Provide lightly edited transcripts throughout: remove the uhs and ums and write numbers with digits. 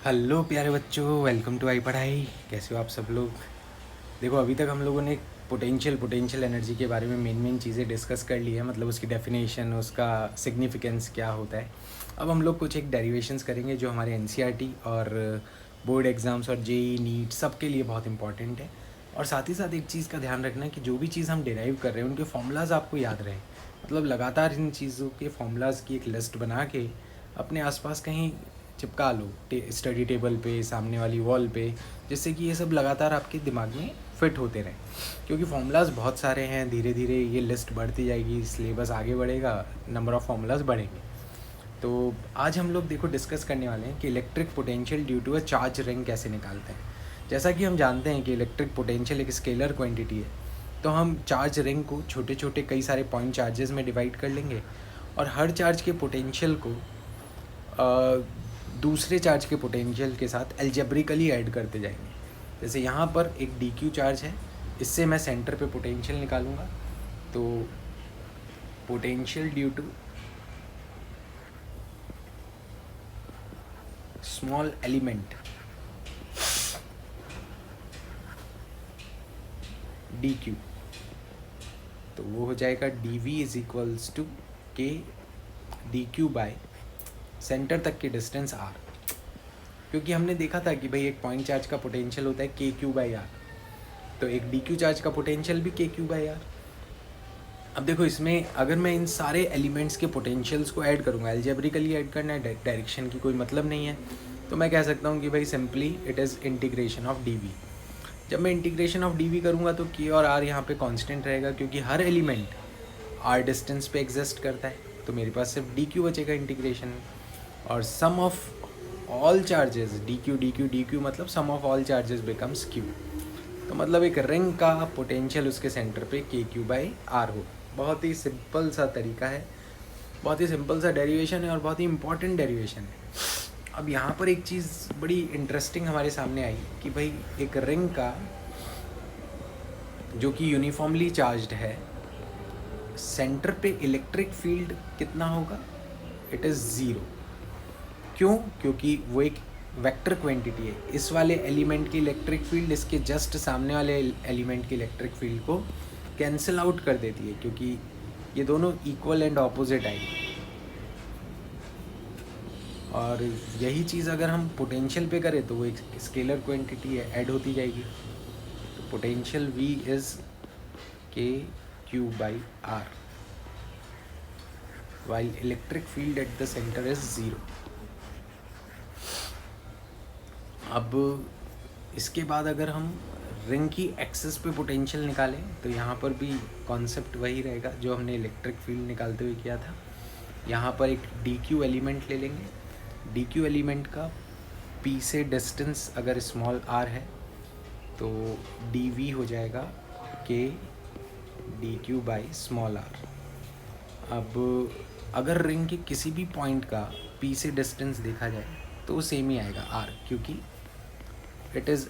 Hello प्यारे बच्चों, welcome to आई पढ़ाई। कैसे हो आप सब लोग। देखो, अभी तक हम लोगों ने पोटेंशियल एनर्जी के बारे में मेन चीज़ें डिस्कस कर ली है, मतलब उसकी डेफिनेशन, उसका सिग्निफिकेंस क्या होता है। अब हम लोग कुछ एक डेरिवेशंस करेंगे जो हमारे एनसीईआरटी और बोर्ड एग्ज़ाम्स और जेई नीट सबके लिए बहुत इंपॉर्टेंट है। और साथ ही साथ एक चीज़ का ध्यान रखना है कि जो भी चीज़ हम डिराइव कर रहे हैं उनके फॉर्मूलाज आपको याद रहें। मतलब लगातार इन चीज़ों के फॉर्मूलाज की एक लिस्ट बना के अपने आसपास कहीं चिपका लो, स्टडी टेबल पे, सामने वाली वॉल पे, जिससे कि ये सब लगातार आपके दिमाग में फिट होते रहें। क्योंकि फॉर्मूलाज बहुत सारे हैं, धीरे धीरे ये लिस्ट बढ़ती जाएगी, सिलेबस आगे बढ़ेगा, नंबर ऑफ़ फॉर्मूलाज बढ़ेंगे। तो आज हम लोग देखो डिस्कस करने वाले हैं कि electric potential due to a charge ring कैसे निकालते हैं। जैसा कि हम जानते हैं कि इलेक्ट्रिक पोटेंशियल एक स्केलर क्वांटिटी है, तो हम चार्ज रिंग को छोटे छोटे कई सारे पॉइंट चार्जेस में डिवाइड कर लेंगे और हर चार्ज के पोटेंशियल को दूसरे चार्ज के पोटेंशियल के साथ एल्जेब्रिकली ऐड करते जाएंगे। जैसे यहाँ पर एक डी क्यू चार्ज है, इससे मैं सेंटर पे पोटेंशियल निकालूंगा। तो potential due to small element d q, तो वो हो जाएगा d v is equals to k d q by centre तक की डिस्टेंस आर। क्योंकि हमने देखा था कि भाई एक पॉइंट चार्ज का पोटेंशियल होता है के क्यू बाई आर, तो एक डी क्यू चार्ज का पोटेंशियल भी के क्यू बाई आर। अब देखो, इसमें अगर मैं इन सारे एलिमेंट्स के पोटेंशियल्स को ऐड करूँगा, एल्जेब्रिकली ऐड करना है, डायरेक्शन की कोई मतलब नहीं है, तो मैं कह सकता हूँ कि भाई simply it is integration of d v. जब मैं इंटीग्रेशन ऑफ डी वी करूँगा तो के और आर यहाँ पे कांस्टेंट रहेगा, क्योंकि हर एलिमेंट आर डिस्टेंस पे एग्जिस्ट करता है, तो मेरे पास सिर्फ डी क्यू बचेगा इंटीग्रेशन में। और sum of all charges D Q मतलब sum of all charges becomes Q. तो मतलब एक रिंग का पोटेंशियल उसके सेंटर पे के क्यू बाई आर हो। बहुत ही सिंपल सा तरीका है, बहुत ही सिंपल सा डेरिवेशन है और बहुत ही इंपॉर्टेंट डेरिवेशन है। अब यहाँ पर एक चीज़ बड़ी इंटरेस्टिंग हमारे सामने आई कि भाई एक रिंग का जो कि यूनिफॉर्मली चार्ज्ड है, सेंटर पे इलेक्ट्रिक फील्ड कितना होगा? It is zero. क्यों? क्योंकि वो एक वेक्टर क्वांटिटी है। इस वाले एलिमेंट की इलेक्ट्रिक फील्ड इसके जस्ट सामने वाले एलिमेंट की इलेक्ट्रिक फील्ड को कैंसिल आउट कर देती है, क्योंकि ये दोनों इक्वल एंड ऑपोजिट आएगी। और यही चीज़ अगर हम पोटेंशियल पे करें तो वो एक स्केलर क्वांटिटी है, ऐड होती जाएगी। तो potential V is k Q by r, while electric field at the centre is zero. अब इसके बाद अगर हम रिंग की एक्सिस पे पोटेंशियल निकालें तो यहाँ पर भी कॉन्सेप्ट वही रहेगा जो हमने इलेक्ट्रिक फील्ड निकालते हुए किया था। यहाँ पर एक डी क्यू एलिमेंट ले लेंगे, डी क्यू एलिमेंट का पी से डिस्टेंस अगर स्मॉल आर है तो डी वी हो जाएगा k d q by small r. अब अगर रिंग के किसी भी पॉइंट का पी से डिस्टेंस देखा जाए तो वो सेम ही आएगा आर, क्योंकि it is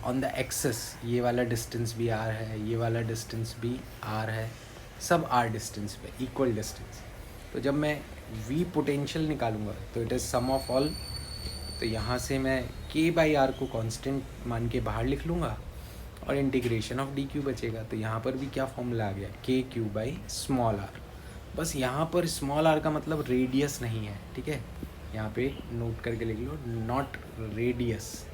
on the axis. ये वाला डिस्टेंस भी आर है, ये वाला डिस्टेंस भी आर है, सब आर डिस्टेंस पे इक्वल डिस्टेंस। तो जब मैं वी पोटेंशियल निकालूंगा तो it is sum of all, तो यहाँ से मैं के बाई आर को कांस्टेंट मान के बाहर लिख लूँगा और इंटीग्रेशन ऑफ डी क्यू बचेगा। तो यहाँ पर भी क्या फॉर्मूला आ गया? के क्यू बाई स्मॉल आर। बस यहाँ पर स्मॉल आर का मतलब रेडियस नहीं है, ठीक है, यहाँ पे नोट करके लिख लो, नॉट रेडियस,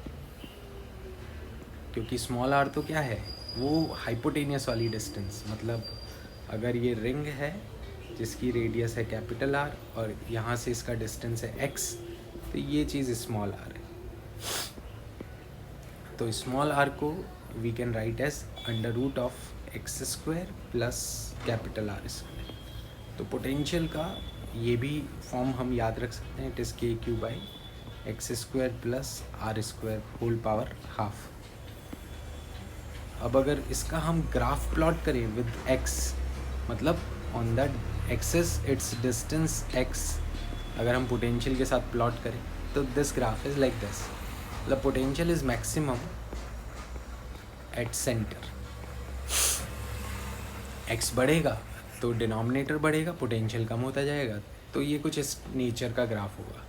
क्योंकि स्मॉल आर तो क्या है, वो हाइपोटेनियस वाली डिस्टेंस। मतलब अगर ये रिंग है जिसकी रेडियस है कैपिटल आर और यहाँ से इसका डिस्टेंस है एक्स, तो ये चीज़ स्मॉल आर है। तो स्मॉल आर को we can write as under root of x square plus capital r square. तो पोटेंशियल का ये भी फॉर्म हम याद रख सकते हैं, it is k Q by x square plus are square whole power half. अब अगर इसका हम ग्राफ प्लॉट करें विद x, मतलब on the axis it's distance x, अगर हम पोटेंशियल के साथ प्लॉट करें तो this graph is like this. मतलब potential is maximum at centre. x बढ़ेगा तो डिनोमिनेटर बढ़ेगा, पोटेंशियल कम होता जाएगा। तो ये कुछ इस नेचर का ग्राफ होगा।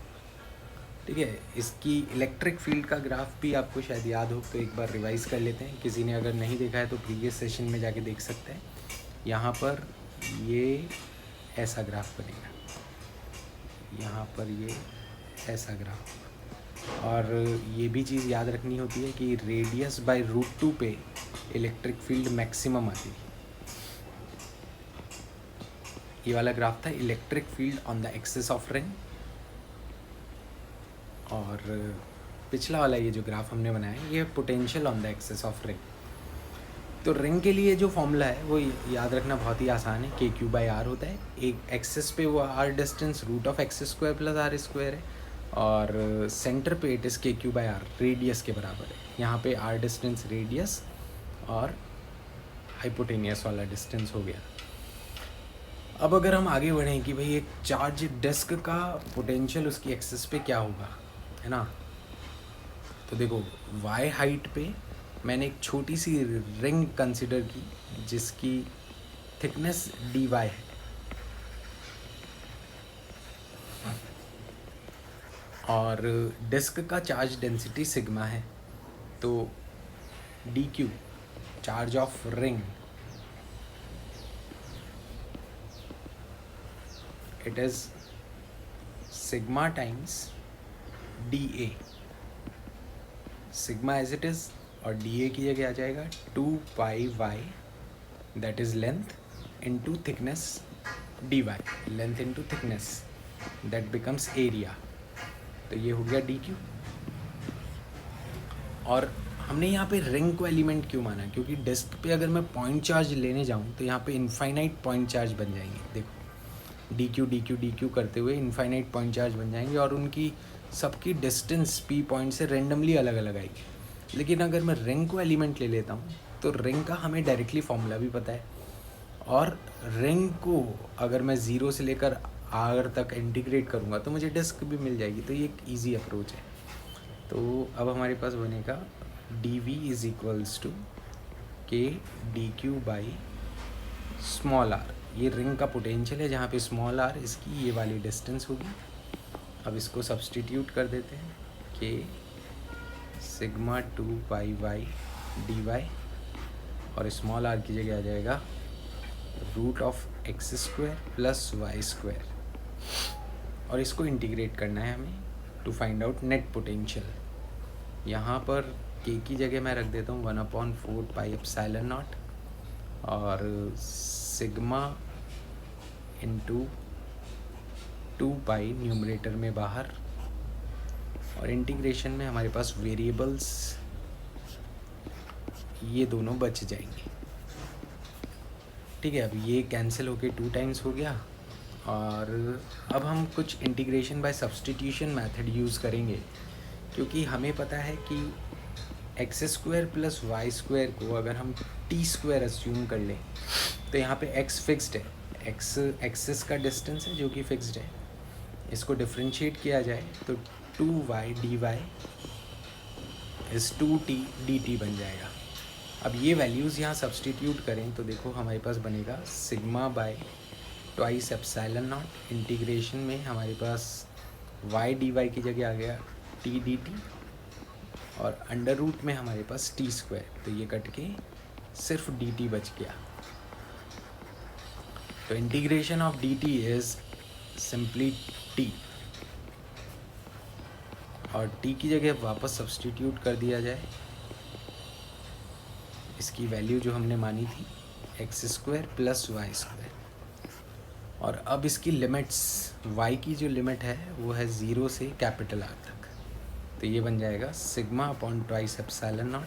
ठीक है। इसकी इलेक्ट्रिक फील्ड का ग्राफ भी आपको शायद याद हो, तो एक बार रिवाइज़ कर लेते हैं। किसी ने अगर नहीं देखा है तो प्रीवियस सेशन में जाके देख सकते हैं। यहाँ पर ये ऐसा ग्राफ बनेगा, यहाँ पर ये ऐसा ग्राफ। और ये भी चीज़ याद रखनी होती है कि रेडियस बाय √2 पे इलेक्ट्रिक फील्ड मैक्सिमम आती है। ये वाला ग्राफ था electric field on the axis of ring, और पिछला वाला ये जो ग्राफ हमने बनाया है ये potential on the axis of ring. तो रिंग के लिए जो फॉर्मूला है वो याद रखना बहुत ही आसान है, KQ/R होता है। एक एक्सिस पे वो R डिस्टेंस √(x² + R² है, और सेंटर पे इट इज़ KQ/R रेडियस के बराबर है। यहाँ पे R डिस्टेंस रेडियस और हाइपोटेनियस वाला डिस्टेंस हो गया। अब अगर हम आगे बढ़ें कि भाई एक चार्ज डिस्क का पोटेंशियल उसकी एक्सिस पे क्या होगा, है ना। तो देखो y हाइट पे मैंने एक छोटी सी रिंग कंसिडर की जिसकी थिकनेस dy है, और डिस्क का चार्ज डेंसिटी सिग्मा है। तो dq charge of ring it is sigma times dA, sigma as it is, और dA की जगह आ जाएगा 2πy that is length into thickness dy, length into thickness that becomes area. तो ये हो गया dq। और हमने यहाँ पे रिंग को एलिमेंट क्यों माना, क्योंकि डिस्क पे अगर मैं पॉइंट चार्ज लेने जाऊँ तो यहाँ पे इनफाइनाइट पॉइंट चार्ज बन जाएंगे। देखो dq dq dq करते हुए इनफाइनाइट पॉइंट चार्ज बन जाएंगे, और उनकी सबकी डिस्टेंस p पॉइंट से रेंडमली अलग अलग आएगी। लेकिन अगर मैं रिंग को एलिमेंट ले लेता हूँ तो रिंग का हमें डायरेक्टली फॉर्मूला भी पता है, और रिंग को अगर मैं 0 से लेकर R तक इंटीग्रेट करूँगा तो मुझे डिस्क भी मिल जाएगी। तो ये एक ईजी अप्रोच है। तो अब हमारे पास बनेगा dV = K dq/r। ये रिंग का पोटेंशियल है जहाँ पे स्मॉल r इसकी ये वाली डिस्टेंस होगी। अब इसको सब्सटीट्यूट कर देते हैं, K सिग्मा 2πy dy, और स्मॉल r की जगह आ जाएगा √(x² + y², और इसको इंटीग्रेट करना है हमें to find out net potential. यहाँ पर k की जगह मैं रख देता हूँ 1/4πε0, और सिग्मा इंटू 2π न्यूमरेटर में बाहर, और इंटीग्रेशन में हमारे पास वेरिएबल्स ये दोनों बच जाएंगे। ठीक है, अब ये कैंसिल होके 2 टाइम्स हो गया। और अब हम कुछ integration by substitution method use करेंगे, क्योंकि हमें पता है कि x² + y² को अगर हम t² अस्यूम कर लें तो यहाँ पे x फिक्स्ड है, x एक्सिस का डिस्टेंस है जो कि फिक्स्ड है। इसको डिफरेंशिएट किया जाए तो 2y dy is 2t dt बन जाएगा। अब ये वैल्यूज़ यहाँ सब्सटीट्यूट करें तो देखो हमारे पास बनेगा सिग्मा बाय ट्वाइस ε0। इंटीग्रेशन में हमारे पास y dy की जगह आ गया t dt, और अंडर रूट में हमारे पास t², तो ये कट के सिर्फ dt बच गया। तो integration of dt is simply t, और t की जगह वापस सब्सटीट्यूट कर दिया जाए इसकी वैल्यू जो हमने मानी थी x² + y², और अब इसकी लिमिट्स y की जो लिमिट है वो है 0 से कैपिटल R तक। तो ये बन जाएगा sigma upon twice ε0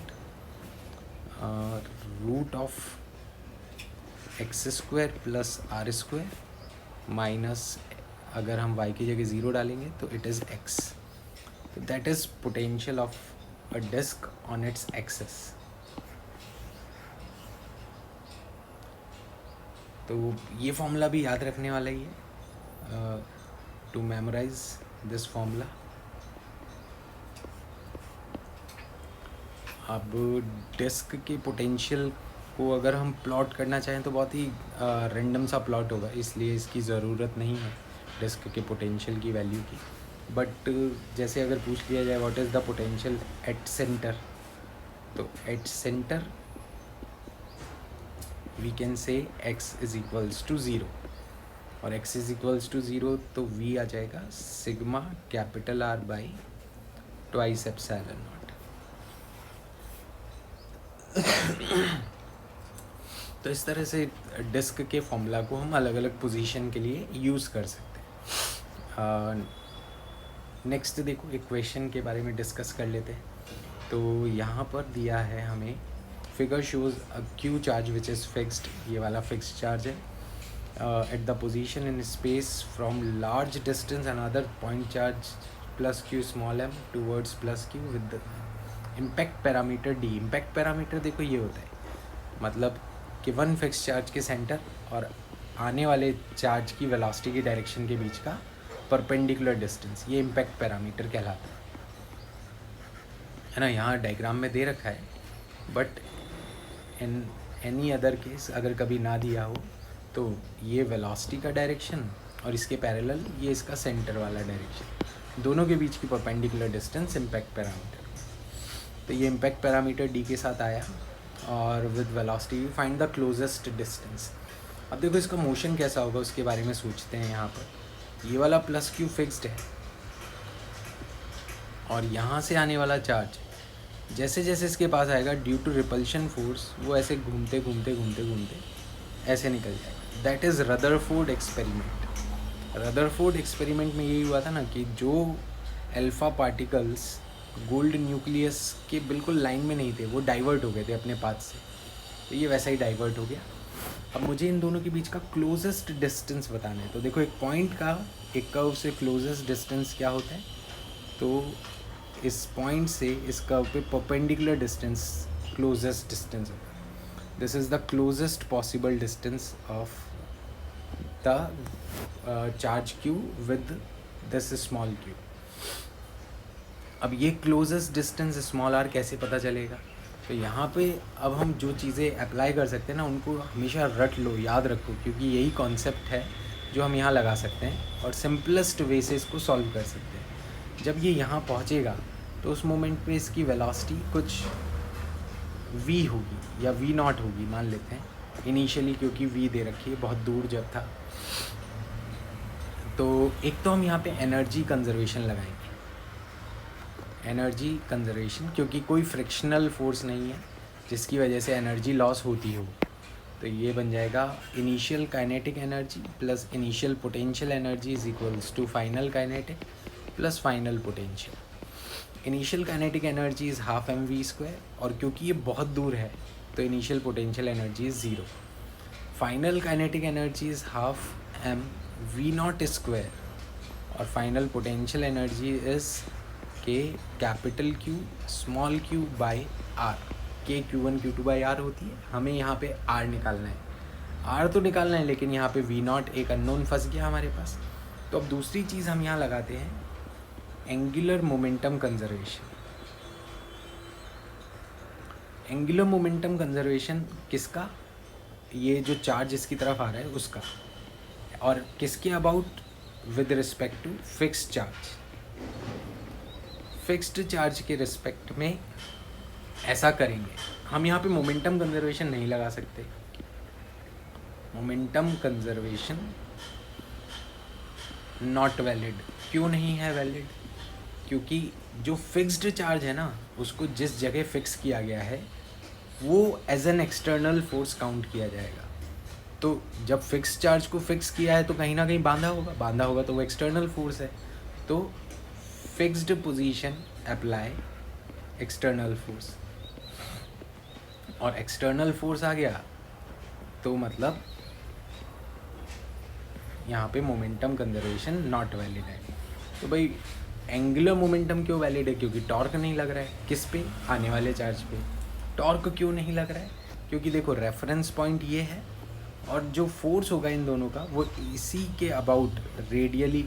√(x² + r², minus अगर हम y की जगह 0 डालेंगे तो it is x। That is potential of a disc on its axis. तो ये फॉर्मूला भी याद रखने वाला ही है, टू मेमोराइज दिस फॉर्मूला। अब डिस्क के पोटेंशियल को अगर हम प्लॉट करना चाहें तो बहुत ही रैंडम सा प्लॉट होगा, इसलिए इसकी ज़रूरत नहीं है डिस्क के पोटेंशियल की वैल्यू की। बट जैसे अगर पूछ लिया जाए what is the potential at centre, तो at centre we can say x is equals to 0, और x इज इक्वल्स टू 0 तो v आ जाएगा sigma capital R by twice epsilon not. तो इस तरह से डिस्क के फॉर्मूला को हम अलग अलग पोजीशन के लिए यूज़ कर सकते हैं। नेक्स्ट देखो इक्वेशन के बारे में डिस्कस कर लेते हैं। तो यहाँ पर दिया है हमें figure shows a Q charge which is fixed, ये वाला फिक्स्ड चार्ज है at the position in space from large distance another point charge plus Q small m towards plus Q with impact parameter d। Impact parameter देखो ये होता है, मतलब कि one fix charge के सेंटर और आने वाले चार्ज की वेलोसिटी की डायरेक्शन के बीच का परपेंडिकुलर डिस्टेंस, ये इम्पैक्ट पैरामीटर कहलाता है ना। यहाँ डायग्राम में दे रखा है, but in any other case अगर कभी ना दिया हो तो ये वेलोसिटी का डायरेक्शन और इसके पैरेलल ये इसका सेंटर वाला डायरेक्शन, दोनों के बीच की परपेंडिकुलर डिस्टेंस इम्पैक्ट पैरामीटर। तो ये इम्पैक्ट पैरामीटर d के साथ आया और with velocity v find the closest distance. अब देखो इसका मोशन कैसा होगा उसके बारे में सोचते हैं। यहाँ पर ये वाला प्लस क्यू फिक्स्ड है और यहाँ से आने वाला चार्ज जैसे जैसे इसके पास आएगा ड्यू टू रिपल्शन फोर्स वो ऐसे घूमते घूमते घूमते घूमते ऐसे निकल जाएगा। That is Rutherford experiment. Rutherford experiment में यही हुआ था ना कि जो अल्फ़ा पार्टिकल्स गोल्ड न्यूक्लियस के बिल्कुल लाइन में नहीं थे वो डाइवर्ट हो गए थे अपने पाथ से, तो ये वैसा ही डाइवर्ट हो गया। अब मुझे इन दोनों के बीच का क्लोजेस्ट डिस्टेंस बताना है। तो देखो एक पॉइंट का एक कर्व से क्लोजेस्ट डिस्टेंस क्या होता है, तो इस पॉइंट से इस कर्व पे परपेंडिकुलर डिस्टेंस क्लोजेस्ट डिस्टेंस होता है। This is the closest possible distance of the charge Q with this small Q. अब ये क्लोजेस्ट डिस्टेंस स्मॉल आर कैसे पता चलेगा, तो यहाँ पे अब हम जो चीज़ें अप्लाई कर सकते हैं ना उनको हमेशा रट लो, याद रखो, क्योंकि यही कॉन्सेप्ट है जो हम यहाँ लगा सकते हैं और सिंपलेस्ट वे से इसको सॉल्व कर सकते हैं। जब ये यहाँ पहुँचेगा तो उस मोमेंट पे इसकी वेलोसिटी कुछ v होगी या v नॉट होगी मान लेते हैं इनिशियली, क्योंकि v दे रखी है बहुत दूर जब था। तो एक तो हम यहाँ पे एनर्जी कंजर्वेशन लगाएंगे, एनर्जी कंजर्वेशन, क्योंकि कोई फ्रिक्शनल फोर्स नहीं है जिसकी वजह से एनर्जी लॉस होती हो। तो ये बन जाएगा initial kinetic energy plus initial potential energy is equals to final kinetic plus final potential. Initial kinetic energy is half mv², और क्योंकि ये बहुत दूर है तो initial potential energy is 0। Final kinetic energy is half mv0², और final potential energy is k capital Q small q by r। K Q1 Q2 by r होती है, हमें यहाँ पे r निकालना है। r तो निकालना है लेकिन यहाँ पे v0 एक अननोन फंस गया हमारे पास। तो अब दूसरी चीज़ हम यहाँ लगाते हैं angular momentum conservation. Angular momentum conservation किसका, ये जो चार्ज इसकी तरफ आ रहा है उसका, और किसके about, with respect to fixed charge. Fixed charge के रिस्पेक्ट में ऐसा करेंगे हम। यहाँ पे मोमेंटम कंजर्वेशन नहीं लगा सकते। Momentum conservation not valid. क्यों नहीं है वैलिड, क्योंकि जो फिक्स्ड चार्ज है ना उसको जिस जगह फिक्स किया गया है वो as an external force count किया जाएगा। तो जब फिक्स चार्ज को फिक्स किया है तो कहीं ना कहीं बांधा होगा तो वो एक्सटर्नल फोर्स है। तो fixed position apply external force, और एक्सटर्नल फोर्स आ गया तो मतलब यहाँ पे मोमेंटम कंजर्वेशन नॉट वैलिड है। तो भाई एंगुलर मोमेंटम क्यों वैलिड है, क्योंकि टॉर्क नहीं लग रहा है किस पे, आने वाले चार्ज पे। टॉर्क क्यों नहीं लग रहा है, क्योंकि देखो रेफरेंस पॉइंट ये है और जो फोर्स होगा इन दोनों का वो इसी के about radially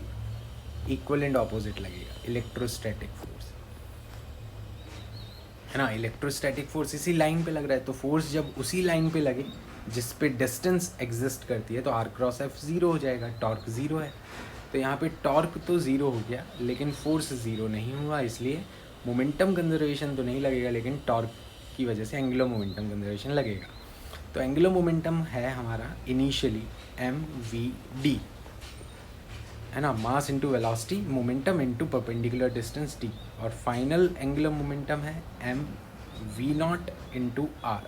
equal and opposite लगेगा। इलेक्ट्रोस्टैटिक फोर्स है ना, इलेक्ट्रोस्टैटिक फोर्स इसी लाइन पे लग रहा है, तो फोर्स जब उसी लाइन पे लगे जिस पे डिस्टेंस एग्जिस्ट करती है तो r क्रॉस f 0 हो जाएगा, टॉर्क 0 है। तो यहाँ पे टॉर्क तो ज़ीरो हो गया लेकिन फोर्स ज़ीरो नहीं हुआ, इसलिए मोमेंटम कंजर्वेशन तो नहीं लगेगा, लेकिन टॉर्क की वजह से एंगुलर मोमेंटम कंजर्वेशन लगेगा। तो एंगुलर मोमेंटम है हमारा इनिशियली mvd, है ना, mass into velocity, momentum into perpendicular distance d, और फाइनल एंगुलर मोमेंटम है mv0 इंटू r।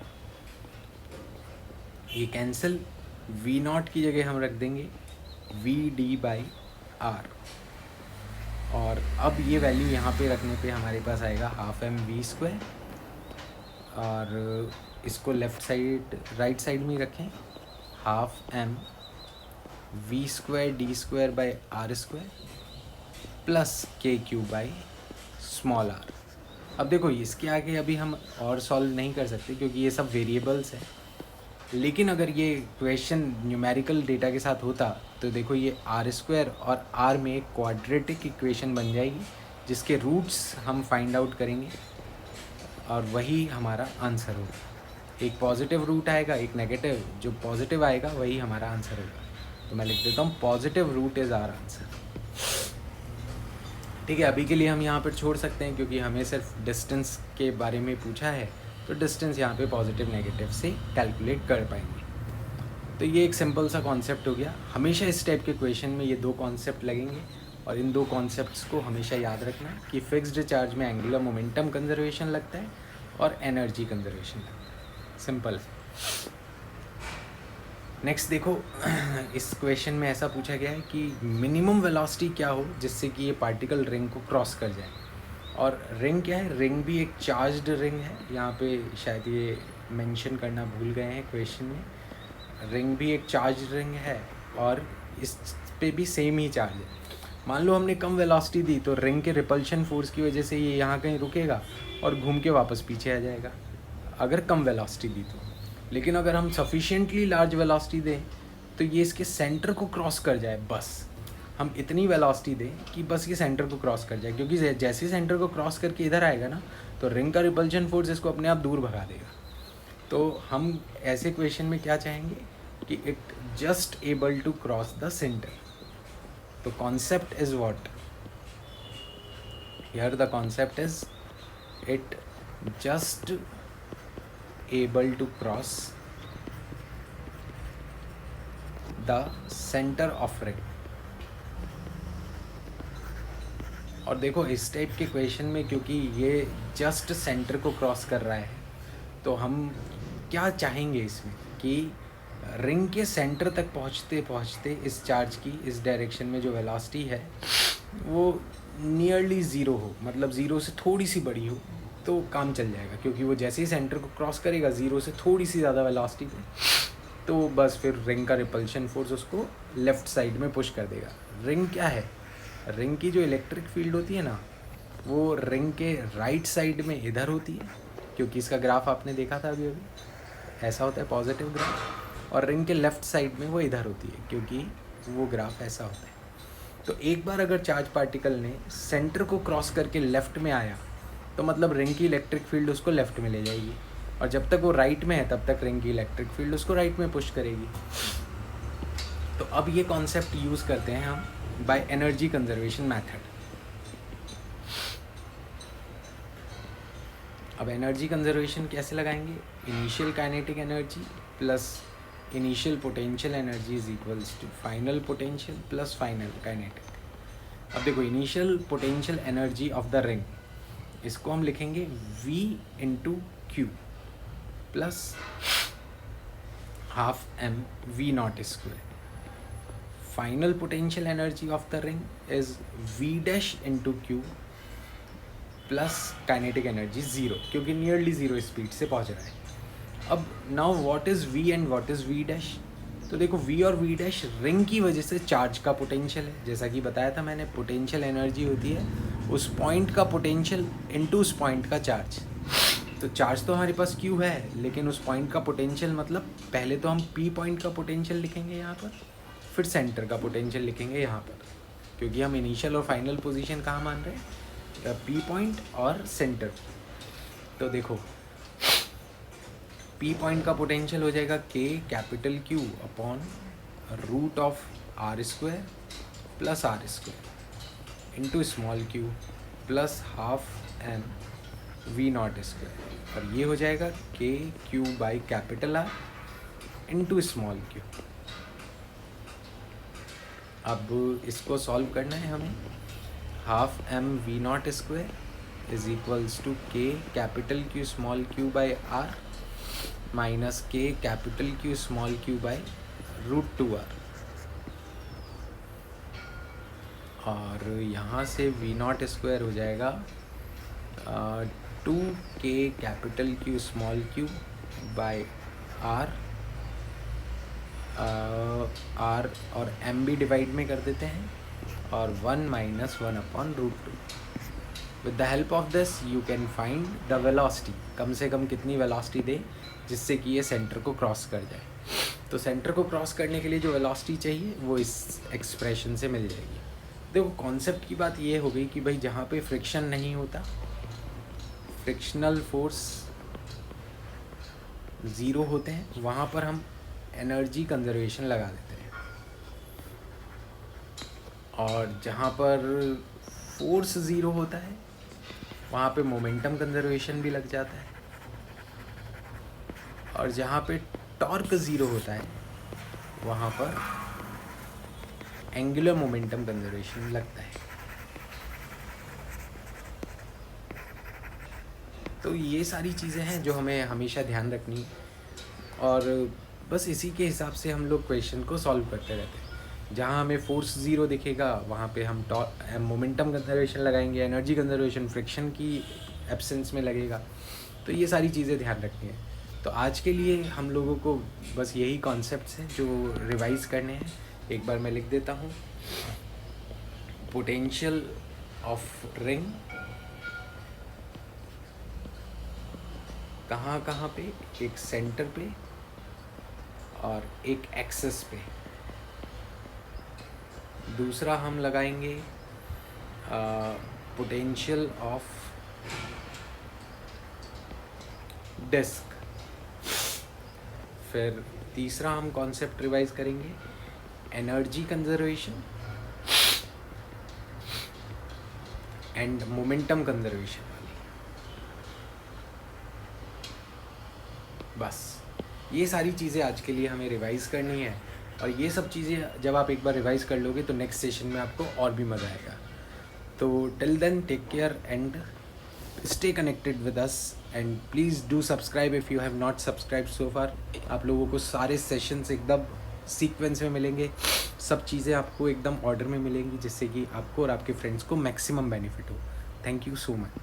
ये कैंसिल, v0 की जगह हम रख देंगे vd/r, और अब ये वैल्यू यहाँ पे रखने पे हमारे पास आएगा हाफ mv², और इसको लेफ़्ट साइड राइट साइड में रखें, हाफ mv²d² प्लस kq/r। अब देखो इसके आगे अभी हम और सॉल्व नहीं कर सकते क्योंकि ये सब वेरिएबल्स हैं, लेकिन अगर ये क्वेश्चन न्यूमेरिकल डेटा के साथ होता तो देखो ये r² और r में एक क्वाड्रेटिक इक्वेशन बन जाएगी जिसके रूट्स हम फाइंड आउट करेंगे और वही हमारा आंसर होगा। एक पॉजिटिव रूट आएगा, एक नेगेटिव, जो पॉजिटिव आएगा वही हमारा आंसर होगा। तो मैं लिख देता हूँ positive root is our answer. ठीक है, अभी के लिए हम यहाँ पर छोड़ सकते हैं क्योंकि हमें सिर्फ डिस्टेंस के बारे में पूछा है, तो डिस्टेंस यहाँ पे पॉजिटिव नेगेटिव से कैलकुलेट कर पाएंगे। तो ये एक सिंपल सा कॉन्सेप्ट हो गया। हमेशा इस टाइप के क्वेश्चन में ये दो कॉन्सेप्ट लगेंगे और इन दो कॉन्सेप्ट्स को हमेशा याद रखना कि फिक्स्ड चार्ज में एंगुलर मोमेंटम कंजर्वेशन लगता है और एनर्जी कंजर्वेशन लगता है। सिंपल। नेक्स्ट देखो, इस क्वेश्चन में ऐसा पूछा गया है कि मिनिमम वेलोसिटी क्या हो जिससे कि ये पार्टिकल रिंग को क्रॉस कर जाए। और रिंग क्या है, रिंग भी एक चार्ज्ड रिंग है, यहाँ पे शायद ये मेंशन करना भूल गए हैं क्वेश्चन में। रिंग भी एक चार्ज्ड रिंग है और इस पे भी सेम ही चार्ज है। मान लो हमने कम वेलोसिटी दी तो रिंग के रिपल्शन फोर्स की वजह से ये यहाँ कहीं रुकेगा और घूम के वापस पीछे आ जाएगा, अगर कम वेलोसिटी दी तो। लेकिन अगर हम सफिशिएंटली लार्ज वेलोसिटी दें तो ये इसके सेंटर को क्रॉस कर जाए, बस हम इतनी वेलोसिटी दें कि बस ये सेंटर को क्रॉस कर जाए, क्योंकि जैसे ही सेंटर को क्रॉस करके इधर आएगा ना तो रिंग का रिपल्शन फोर्स इसको अपने आप दूर भगा देगा। तो हम ऐसे क्वेश्चन में क्या चाहेंगे कि it just able to cross the centre. तो concept is what here, the concept is it just able to cross the centre of ring. और देखो इस टाइप के क्वेश्चन में क्योंकि ये जस्ट सेंटर को क्रॉस कर रहा है तो हम क्या चाहेंगे इसमें कि रिंग के सेंटर तक पहुँचते पहुँचते इस चार्ज की इस डायरेक्शन में जो वेलोसिटी है वो नियरली ज़ीरो हो, मतलब ज़ीरो से थोड़ी सी बड़ी हो तो काम चल जाएगा, क्योंकि वो जैसे ही सेंटर को क्रॉस करेगा ज़ीरो से थोड़ी सी ज़्यादा वेलोसिटी पे, तो बस फिर रिंग का रिपल्शन फोर्स उसको लेफ़्ट साइड में पुश कर देगा। रिंग क्या है, रिंग की जो इलेक्ट्रिक फील्ड होती है ना वो रिंग के राइट साइड में इधर होती है, क्योंकि इसका ग्राफ आपने देखा था अभी ऐसा होता है पॉजिटिव ग्राफ, और रिंग के लेफ़्ट साइड में वो इधर होती है क्योंकि वो ग्राफ ऐसा होता है। तो एक बार अगर चार्ज पार्टिकल ने सेंटर को क्रॉस करके लेफ़्ट में आया तो मतलब रिंग की इलेक्ट्रिक फील्ड उसको लेफ़्ट में ले जाएगी, और जब तक वो राइट में है तब तक रिंग की इलेक्ट्रिक फील्ड उसको राइट में पुश करेगी। तो अब ये कॉन्सेप्ट यूज़ करते हैं हम बाय एनर्जी कंजर्वेशन मेथड। अब एनर्जी कंजर्वेशन कैसे लगाएंगे, initial kinetic energy plus initial potential energy is equals to final potential plus final kinetic. अब देखो initial potential energy of the ring, इसको हम लिखेंगे V into Q plus half mv0²। Final potential energy of the ring is V' into Q plus kinetic energy zero, क्योंकि nearly zero speed से पहुंच रहा है। अब now what is V and what is V'? तो देखो V और V' ring की वजह से चार्ज का पोटेंशियल है, जैसा कि बताया था मैंने, पोटेंशियल एनर्जी होती है उस पॉइंट का पोटेंशियल इनटू उस पॉइंट का चार्ज। तो चार्ज तो हमारे पास Q है, लेकिन उस पॉइंट का पोटेंशियल मतलब पहले तो हम P पॉइंट का पोटेंशियल लिखेंगे यहाँ पर, फिर सेंटर का पोटेंशियल लिखेंगे यहाँ पर, क्योंकि हम इनिशियल और फाइनल पोजीशन कहाँ मान रहे हैं, P पॉइंट और सेंटर। तो देखो P पॉइंट का पोटेंशियल हो जाएगा K capital Q upon root of R² plus are square into small Q plus half M V naught square, और ये हो जाएगा K Q by capital R into small Q. अब इसको सॉल्व करना है हमें। Half M V naught square is equals to K capital Q small Q by R minus K capital Q small Q by root 2r, और यहाँ से we naught square हो जाएगा 2k capital Q small Q by R, R और M भी divide में कर देते हैं, और 1 minus 1 upon root 2। With the help of this you can find the velocity, कम से कम कितनी वेलोसिटी दे जिससे कि ये सेंटर को क्रॉस कर जाए। तो सेंटर को क्रॉस करने के लिए जो वेलोसिटी चाहिए वो इस एक्सप्रेशन से मिल जाएगी। देखो कॉन्सेप्ट की बात ये हो गई कि भाई जहाँ पे फ्रिक्शन नहीं होता, फ्रिक्शनल फोर्स ज़ीरो होते हैं, वहाँ पर हम एनर्जी कंजर्वेशन लगा देते हैं, और जहाँ पर फोर्स ज़ीरो होता है वहाँ पे मोमेंटम कंजर्वेशन भी लग जाता है, और जहाँ पे टॉर्क ज़ीरो होता है वहाँ पर एंगुलर मोमेंटम कंजर्वेशन लगता है। तो ये सारी चीज़ें हैं जो हमें हमेशा ध्यान रखनी है, और बस इसी के हिसाब से हम लोग क्वेश्चन को सॉल्व करते रहते हैं। जहाँ हमें फोर्स ज़ीरो दिखेगा वहाँ पे हम मोमेंटम कंजर्वेशन लगाएंगे, एनर्जी कंजर्वेशन फ्रिक्शन की एब्सेंस में लगेगा। तो ये सारी चीज़ें ध्यान रखनी है। तो आज के लिए हम लोगों को बस यही कॉन्सेप्ट्स हैं जो रिवाइज़ करने हैं। एक बार मैं लिख देता हूँ। पोटेंशियल ऑफ रिंग कहाँ पे, एक सेंटर पे और एक एक्सेस पे। दूसरा हम लगाएंगे पोटेंशियल ऑफ डिस्क। फिर तीसरा हम कॉन्सेप्ट रिवाइज करेंगे energy conservation and momentum conservation. बस ये सारी चीज़ें आज के लिए हमें रिवाइज़ करनी है, और ये सब चीज़ें जब आप एक बार रिवाइज़ कर लोगे तो नेक्स्ट सेशन में आपको और भी मज़ा आएगा। तो till then take care and stay connected with us, and please do subscribe if you have not subscribe so far. आप लोगों को सारे सेशंस एकदम सीक्वेंस में मिलेंगे, सब चीज़ें आपको एकदम ऑर्डर में मिलेंगी, जिससे कि आपको और आपके फ्रेंड्स को मैक्सिमम बेनिफिट हो। Thank you so much.